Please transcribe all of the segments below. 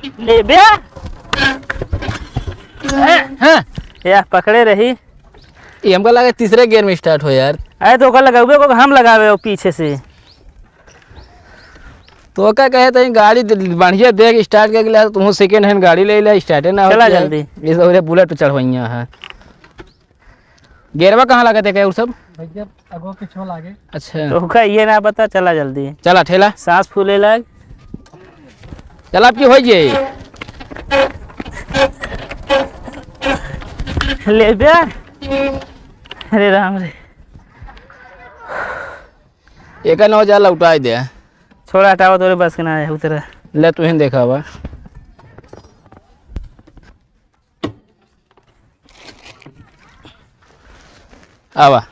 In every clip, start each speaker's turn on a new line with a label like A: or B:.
A: ले बे यार पकड़े रही।
B: ये हमको लगा तीसरे गियर में स्टार्ट हो यार।
A: अरे तो लगावे को हम लगावे हो पीछे से।
B: तो क्या कहे तो गाड़ी बढ़िया देख स्टार्ट करके लिया, तुम सेकेंड हैंड गाड़ी ले लिया, स्टार्ट ना
A: चला जल्दी।
B: ये सब बुलेट पे चढ़वाइया है। गेरवा कहाँ लगा थे क्या सब
C: भैया अगो पीछे लागे।
B: अच्छा
A: तो का ये ना बता, चला जल्दी।
B: चला ठेला
A: सांस फूले लग।
B: चला आपकी हो जाए
A: ले बे। अरे राम रे
B: एक नौ जा लौटा दे।
A: छोड़ा हटाओ तोरे बस के ना है उतरा।
B: ले तू ही देखा हुआ आवा।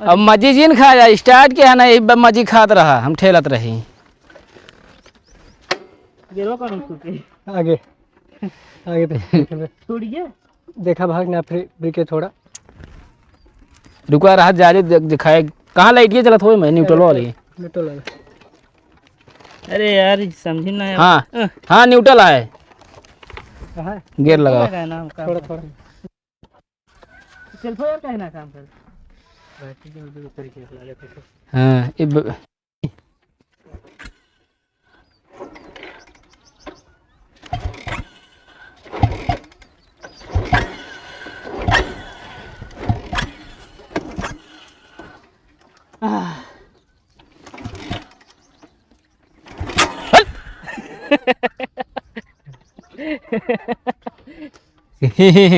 B: अब मजी जी खा जा स्टार्ट किया ना, एक मजी खात रहा, हम ठेलत रही।
A: गिरो कौन टूटे
C: आगे आगे
A: टूट गया।
C: देखा भाग ना फिर ब्रेक थोड़ा
B: रुका रहा जारी दिखाए कहाँ लाइट ये चलत हो मैं न्यूट्रल वाली।
A: अरे यार समझी ना।
B: हाँ हाँ न्यूट्रल आए गियर लगा
C: थोड़ा थोड़ा
A: सेल्फो यार कहना काम कर।
B: हाँ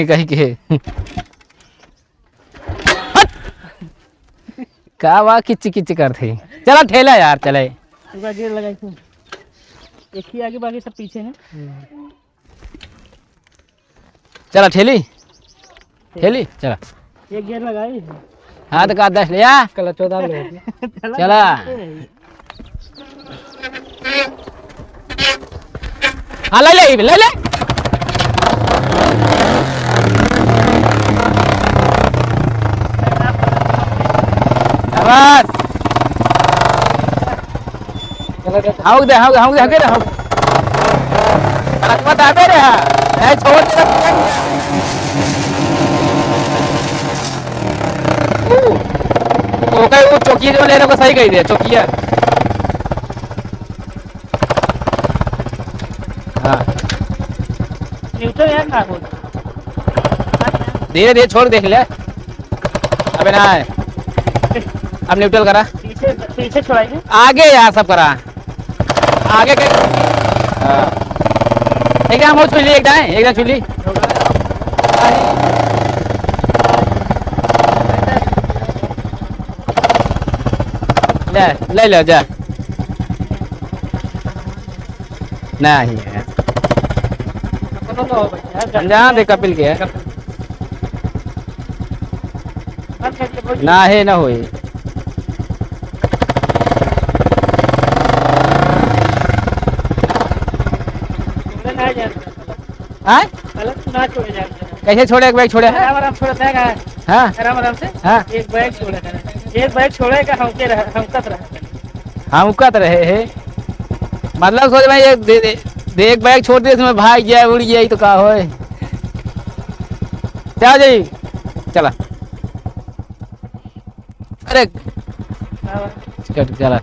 B: कहीं के का वा किच किच करते। चला ठेला यार चले।
A: गियर लगाई तू एक ही आगे बाकी सब पीछे हैं।
B: चला ठेली ठेली चला
A: एक गियर लगाई।
B: हाँ तो का 10 लिया
C: कल 14 में
B: चला। हाँ ले ले ले ले बस हाउ दे हके रे हाउ मत आबे रे है छोड़ दे ओके वो चौकी जो लेने को सही कही दे चौकिया। हाँ
A: न्यूट्रल यार ना हो।
B: धीरे धीरे छोड़ देख ले अबे ना है। अब न्यूट्रल करा
A: पीछे पीछे छोड़ाइए
B: आगे यार सब करा आगे के। एकदम हो छुली एकदम छुली ले ले ले जा नहीं है जहाँ दे कपिल के ना है ना होई। हाँ कैसे छोड़े एक बैग छोड़े हैं
A: आराम छोड़ता है।
B: हाँ
A: आराम से।
B: हाँ
A: एक बैग छोड़ेगा एक बैग छोड़ेगा
B: हम उकत रहे है मतलब सोच भाई एक बैग छोड़ दे इसमें भाग गया उड़ गया तो का होए। क्या जाई चला अरे चला